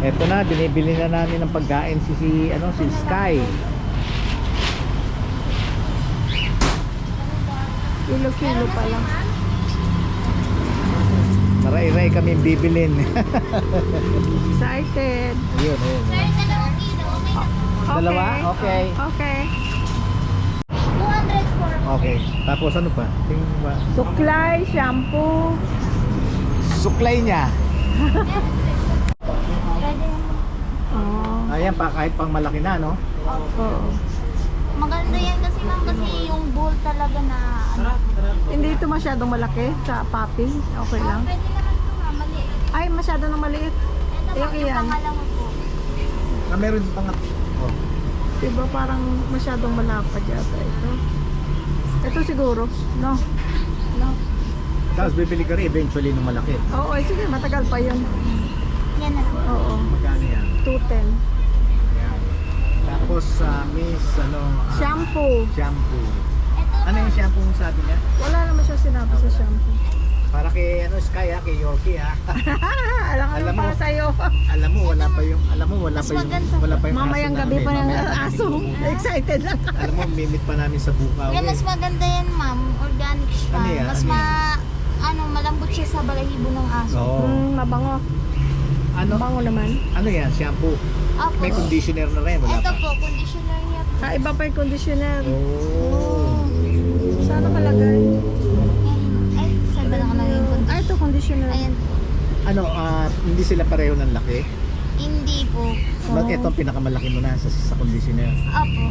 Eto na, binibili na namin ng pagkain si Sky. Kilo-kilo pa lang. Maray-ray kami bibilin. Excited. Ayun. Dalawa? Okay. Okay. 200 for Okay. Tapos ano pa? Tingnan mo ba? Suklay, shampoo. Suklay niya. pwede. Oh. Ayan pa, kahit pang malaki na, no? Oo. Maganda yan kasi ma'am kasi yung bowl talaga na ano. Hindi ito masyadong malaki sa papi. Okay lang. Pwede naman ito ma'am, maliit. Ay, masyado na maliit. Ito Yung ma'am, yung iyan. pangalawa po. Meron pang... Oh. Diba parang masyadong malapad yata ito. Ito siguro. No. No. Tapos bibili ka rin eventually ng malaki. Oo, sige, matagal pa yun. Yan na po. Oo. Magkano yan? 210. Ayan. Tapos Miss, Shampoo. shampoo. Ito Ano yung shampoo mo sabi niya? Wala naman siya sinabi sa shampoo. Para kay Sky kay Yorkie ha. Alam Alam mo mo. para sa'yo. Alam mo wala pa yung Mas maganda. Mamayang aso gabi namin. pa ng Mamayang gabi aso. pa. Excited lang. Alam mo, mimit pa namin sa bukaw. Kaya mas maganda yan ma'am, organic siya. Ano yan? Mas Ano malambot siya sa balahibo ng aso. Oo. Mabango. Ano? Mabango naman. Ano yan? Shampoo? Opo. May conditioner na rin, wala Ito pa? po, conditioner niya po. Iba pa yung conditioner. Oh. Saan nakalagay? Ay, saan ba nakalagay yung conditioner? Ito conditioner. Ayan po. Ano, hindi sila pareho ng laki? Hindi po. Ba't ito ang pinakamalaki mo na sa conditioner? Opo.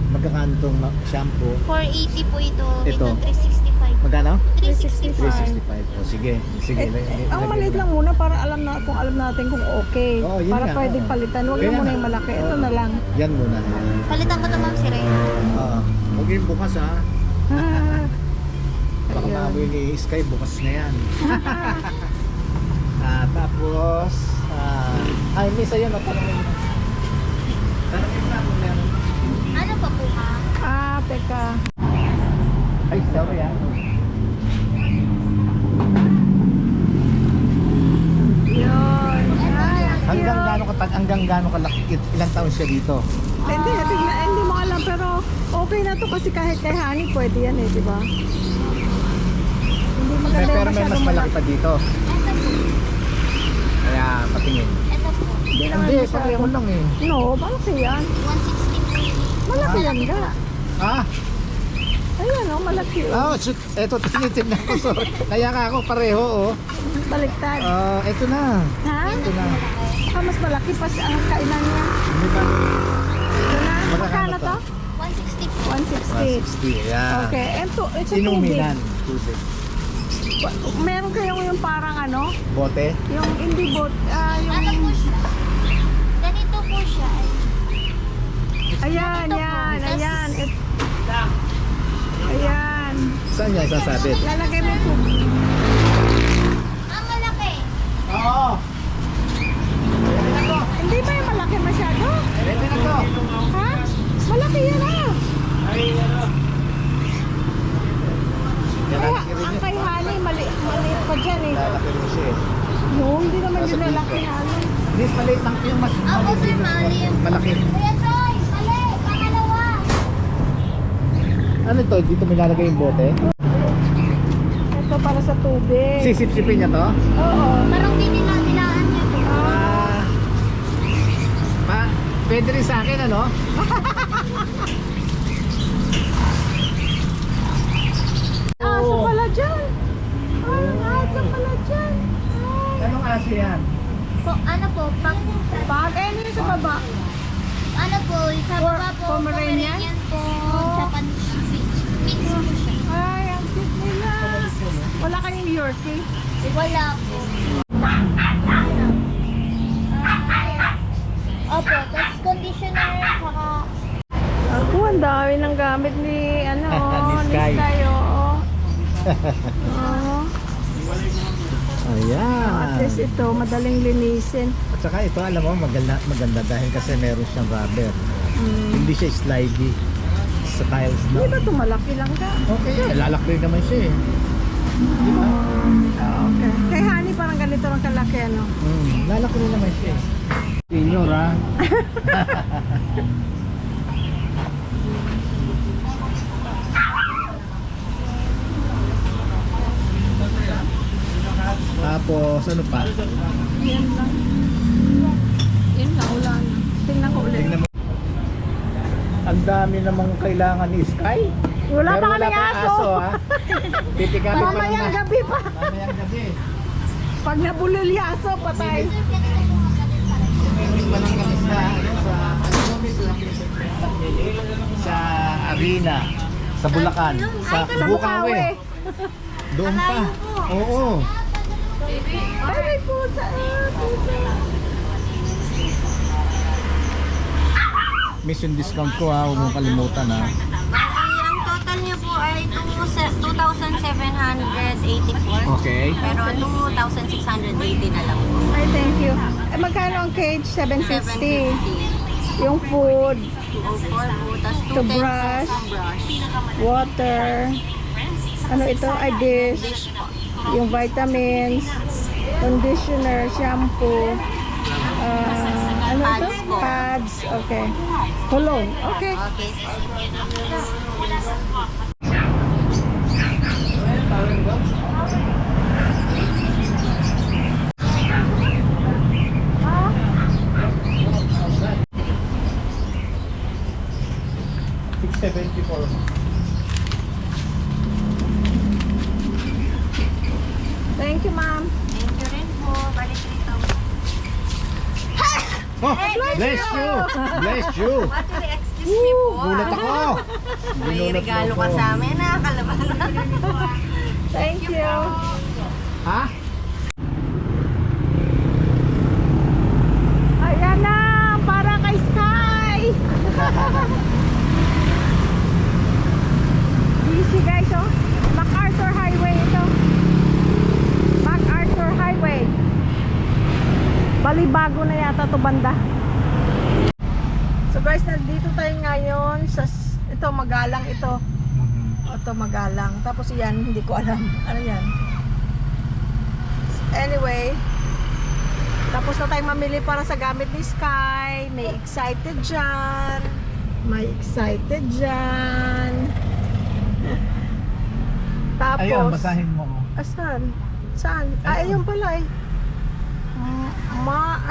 Magkakano itong shampoo? 480 po ito. Ito. Ito 365. Magkano? 365. 365. Oh, sige. Sige. Ang maliit lang muna para alam natin kung okay. Oo, yun para nga, pwedeng oo. palitan. Huwag Kaya na muna nga. yung malaki. Ito na lang. Yan muna. Yan. Palitan ko to ma'am si Ray. Oo. Huwag yung bukas ha. Baka Ayun. maamoy ni Sky, bukas na yan. Tapos, ay, miss, ayun, tanongin mo. Tanongin mo na kung meron. Ano pa po ma'am? Teka. Ay, sorry ah. Yun. Ay, Hanggang gaano kalaki, ilang taon siya dito? Hindi mo alam pero okay na to kasi kahit kay Honey pwede yan di ba? Hindi maganda yung Pero may mas masyadong malaki pa dito. Ito po. Kaya patingin. Ito po. Hindi naman Hindi, masyado. pareho lang eh. No, malaki yan. 160 po. Malaki yan ga. Ah, Ayan malaki shoot. Eto, tinitignan ko. Sorry. Kaya ka ako pareho oh. Baliktad. Eto na. Ha? Ito na. Baka mas malaki pa ang kainan niya. Hindi ba? Ito na. Magkano Magkano to? 160 po. 160. 160. Ayan. Okay. Ito tubig. Inuminan. Tubig. Meron kayong yung parang Bote. yung hindi bot, Ano po yung siya? Ganito po siya. ayan, yan, ayan. Ayan. Saan niya isasabit? Lalagay mo po. Ang malaki. Oo. Hindi ba yung malaki masyado? Pwede na to. Ha? Malaki yan Lalaki rin ang yun. kay Honey, maliit pa dyan Lalaki rin siya eh. No, hindi naman Nasa yung dito. lalaki Honey. Miss, maliit lang yung mas Ako sir, mali yan. malaki. Kuya Troy, mali. Pangalawa. Ano to? Dito may lalagay yung bote? Ito para sa tubig. Sisip-sipin niya to? Oo. Parang dinilaan niya po. Pwede rin sa akin ano? Aso pala dyan. Ay, aso pala dyan. Anong aso yan? Po, ano po, Pag, ano yung sa baba? ano po, sa baba po, Pomeranian? po, Japanese mix po siya. Ay, ang cute nila. Wala kayong Yorkie? Wala po. Opo, tapos conditioner, saka Ako, ang dami ng gamit ni, Ni Sky. oo. Oo. Ayan. At least ito, madaling linisin. At saka ito, alam mo, maganda dahil kasi meron siyang rubber. Hindi siya slidey sa tiles Hindi na. ba ito malaki lang ka? Okay, lalaki naman siya eh. Di ba? Okay. Kay Honey, parang ganito lang kalaki, ano? Na Akala ko rin naman siya. Senior ha? Tapos ano pa? Yan lang. Yan lang, wala na. Tingnan ko ulit. Tingnan mo. Ang dami namang kailangan ni Sky. Wala Pero pa kaming pang aso. ha? Titikapin pa Mamayang lang na. gabi pa. Mamayang gabi. Pag nabulol yung aso, patay. Meron pa lang kami sa arena, sa Bulacan, sa Sa Bukawi. Bukawi. Doon pa. Oo. Ay, may pusa. Mission discount ko ha, huwag mong kalimutan ha. Ang total niyo po ay 2,784. Okay. Pero 2,680 na lang po. Ay, thank you. Eh, magkano ang cage? 750. Yung food, 204 po. Tapos To 210 brush. ang brush. water, ano ito? Ay, dish. Dish po. Yung vitamins, conditioner, shampoo, ano ito? Pads po. Pads, okay. Cologne, okay. Okay. Thank you, ma'am. Thank you rin po. Balik dito. Oh, bless you! Bless you! Actually, excuse me po. Gulat ako! May Ginulat regalo ako. ka sa amin ha. Kalaban na. Thank you. Ha? Ayan na, para kay Sky. Easy guys, oh. MacArthur Highway ito. MacArthur Highway. Balibago na yata to banda. So guys, nandito tayo ngayon sa ito Magalang ito. Ito Magalang. Tapos yan, hindi ko alam. Ano yan? Anyway, tapos na tayong mamili para sa gamit ni Sky. May excited dyan. May excited dyan. Tapos, Ayun, basahin mo. asan? Saan? Ah, ayun pala eh.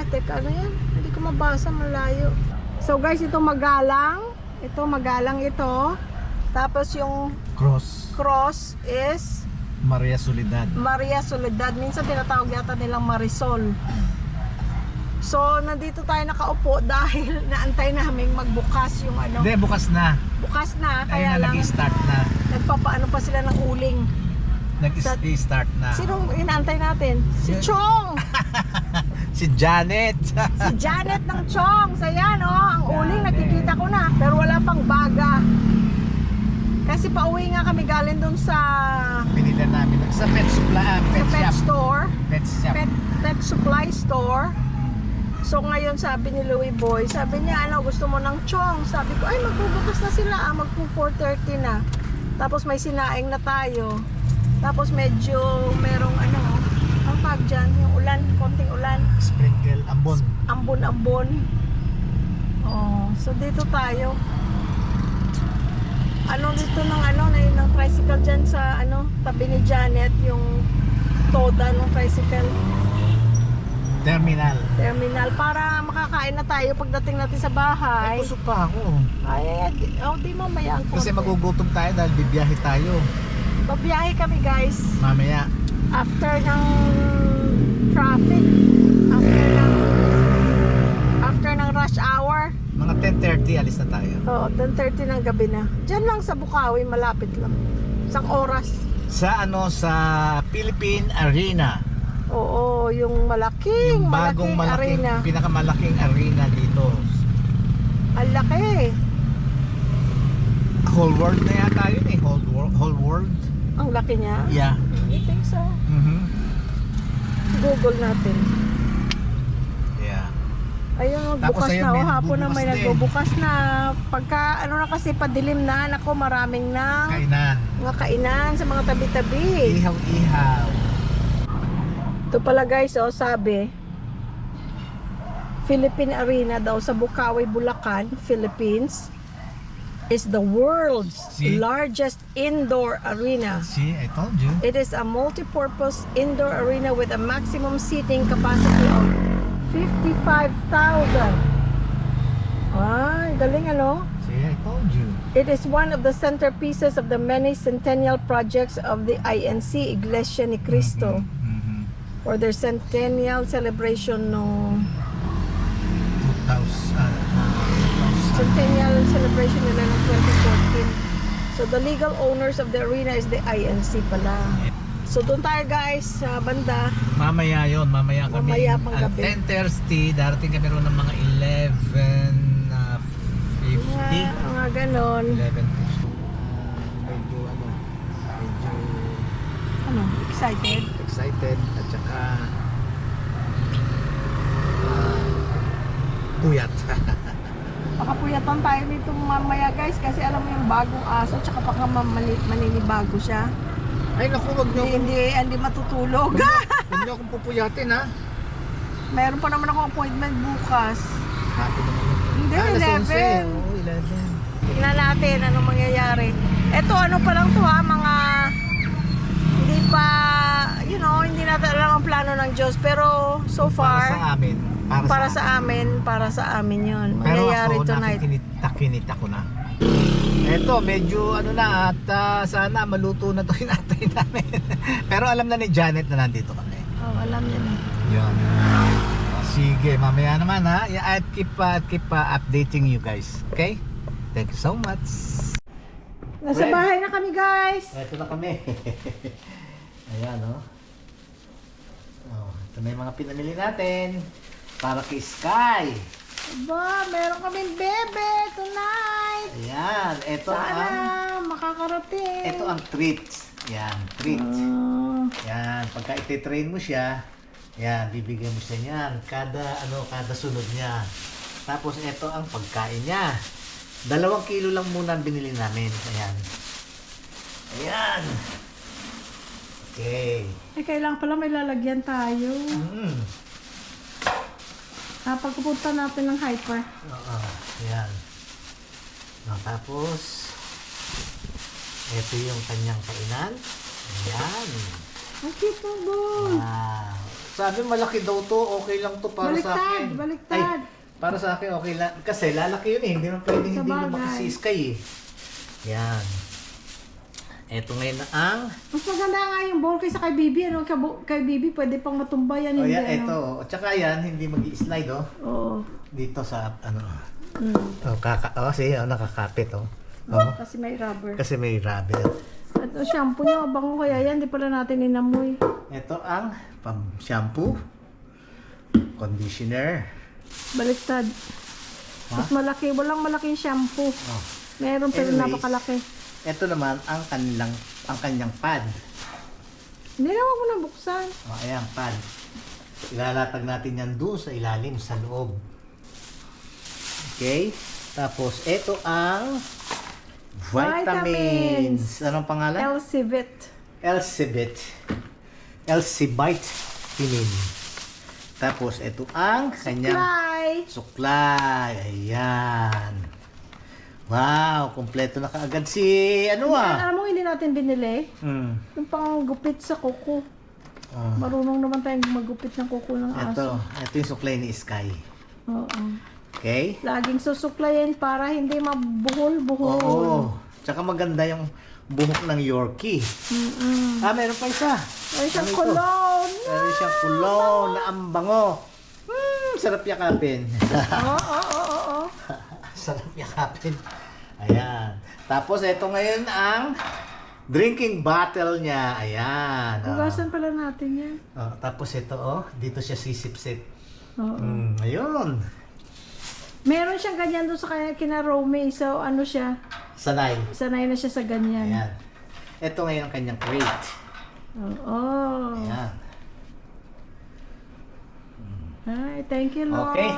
Teka, ano yan? Hindi ko mabasa, malayo. So guys, ito Magalang. Ito Magalang ito. Tapos yung Cross. cross is Maria Soledad. Maria Soledad. Minsan tinatawag yata nilang Marisol. So, nandito tayo nakaupo dahil naantay namin magbukas yung ano. Hindi, bukas na. Bukas na, Ayun kaya na, lang nag-start na. nagpapaano pa sila ng uling. Nag-start na. Sinong inaantay natin? Si Chong! Si Janet. Si Janet ng Chong. So yan, oh, ang uling nakikita ko na. Pero wala pang baga. Kasi pauwi nga kami galing dun sa Pinila namin. Sa pet supply, pet pet shop. store. Pet shop. Pet supply store. So ngayon sabi ni Louie Boy, sabi niya ano, gusto mo ng chong? Sabi ko, ay magbubukas na sila, magpo 4:30 na. Tapos may sinaing na tayo. Tapos medyo merong ano, ang tawag dyan, yung ulan, konting ulan. Sprinkle, ambon. Ambon-ambon. Oh, so dito tayo. Ano dito ng ano, ng tricycle dyan sa ano, tabi ni Janet, yung toda ng tricycle. Terminal. Terminal para makakain na tayo pagdating natin sa Ay, bahay. busog pa ako. Di mamaya ang Kasi konti. magugutom tayo dahil bibiyahe tayo. Babiyahe kami guys Mamaya. after ng traffic, after ng rush hour. Mga 10:30 alis na tayo. Oo, 10:30 ng gabi na. Diyan lang sa Bukawi, malapit lang. Isang oras. Sa Philippine Arena. Oo, yung Yung bagong malaking, arena. pinakamalaking arena dito. Ang laki. Whole world na yata yun eh. Whole world. Ang laki niya. Yeah. I think so. Google natin. Yeah. Ayun, Tapos bukas ayun, na. may Oh, hapon na may nagbubukas din. nagbubukas na. Pagka ano na kasi padilim na, nako maraming na Kainan. mga kainan sa mga tabi-tabi. Ihaw-ihaw. Ito pala guys, oh, sabi Philippine Arena daw sa Bukawi, Bulacan, Philippines is the world's See? largest indoor arena. See, I told you. It is a multi-purpose indoor arena with a maximum seating capacity of 55,000. Ah, galing ano? See, I told you. It is one of the centerpieces of the many centennial projects of the INC Iglesia ni Cristo Mhm. for their centennial celebration no 2000. centennial celebration nila ng 2014. So the legal owners of the arena is the INC pala. So doon tayo guys sa banda. Mamaya yon, mamaya kami. Mamaya pang At gabi. 10:30, darating kami roon ng mga 11:50. Mga ganon. 11:50. Medyo Ano? Excited? excited at saka puyat. Makapuyatan tayo dito mamaya guys kasi alam mo yung bagong aso tsaka baka maninibago siya. Ay naku, wag niyo Hindi matutulog. Huwag niyo akong pupuyatin ha. Meron pa naman ako appointment bukas. Happy naman yun. Hindi, alas 11. 11. Oo, 11. Tingnan natin anong mangyayari. Ito ano pa lang to ha, mga hindi pa, hindi natin alam ang plano ng Diyos. Pero so Para sa far, amin. para sa amin yun. Pero Mangyayari ako, tonight. nakikinita ko na. Eto, medyo na at sana maluto na to yung atay namin. Pero alam na ni Janet na nandito kami. Oh, alam niya na. Yun. Sige, mamaya naman ha. At keep updating you guys. Okay? Thank you so much. Nasa Well, bahay na kami guys. Eto na kami. Ayan, oh. Ito na yung mga pinamili natin. Para kay Sky. Ba, meron kaming bebe tonight. Ayan, ito Sana makakarating. ito ang treats. Yan, treat. Yan, pagka ititrain mo siya, yan, bibigyan mo siya niyan. Kada sunod niya. Tapos ito ang pagkain niya. 2 kilo lang muna ang binili namin. Ayan. Ayan. Okay. Kailangan pala may lalagyan tayo. Mm. Pagpupunta natin ng hyper. Oo. Ayan. Tapos, ito yung kanyang kainan. Ayan. Ang cute mo, boy. Wow. Sabi malaki daw to, okay lang to para sa akin. Baliktad. Ay, para sa akin okay lang. Kasi lalaki yun eh, hindi naman pwedeng Sa hindi bagay. lumaki si Sky eh. Yan. Eto ngayon na ang... Mas maganda nga yung bowl kaysa kay Bibi. Ano? Kay Bibi, pwede pang matumba yan. Oh hindi, yan, ano? eto. At saka yan, hindi mag-i-slide oh. Oo. Dito sa ano. Mm. See, nakakapit oh. Oh. Kasi may rubber. Kasi may rubber. At ang shampoo niya, bango kaya yan. Di pala natin inamoy. Ito ang shampoo, conditioner. Baliktad. Ha? Mas malaki. Walang malaking shampoo. Oh. Meron pero Anyways, napakalaki. Ito naman ang kanyang pad. Hindi na wag mo na buksan. Oh, ayan, pad. Ilalatag natin yan doon sa ilalim, sa loob. Okay? Tapos, ito ang vitamins. Anong pangalan? Elsivit. Elsivite Pinin. Tapos, ito ang kanyang suklay. Ayan. Wow, kompleto na kaagad si Alam mo, hindi natin binili. Yung pang gupit sa kuko. Oh. Marunong naman tayong magupit ng kuko ng aso. Ito yung suklay ni Sky. Oo. Okay? Laging susuklayin para hindi mabuhol-buhol. Oo. Tsaka maganda yung buhok ng Yorkie. Meron pa isa. Ay, siyang Ano ito? kulon. Meron siyang kulon na ambango. Sarap yakapin. Oo. Sarap yakapin. Ayan. Tapos ito ngayon ang drinking bottle niya. Ayan. Hugasan pala natin yan. Tapos ito dito siya sisip-sip. Oo. Ayun. Meron siyang ganyan doon sa kina Romy. So, ano siya? Sanay. Sanay na siya sa ganyan. Ayan. Ito ngayon ang kanyang crate. Oo. Ayan. Ay, thank you, Lord. Okay.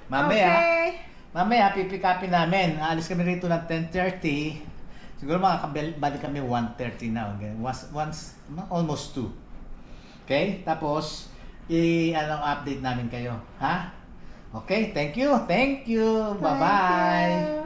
Okay. Mamaya, pipikapin namin. Aalis kami rito ng 10:30. Siguro makakabalik kami 1:30 na. Okay? Almost 2. Okay? Tapos, update namin kayo. Ha? Okay, thank you. Thank you. Bye-bye. Thank you.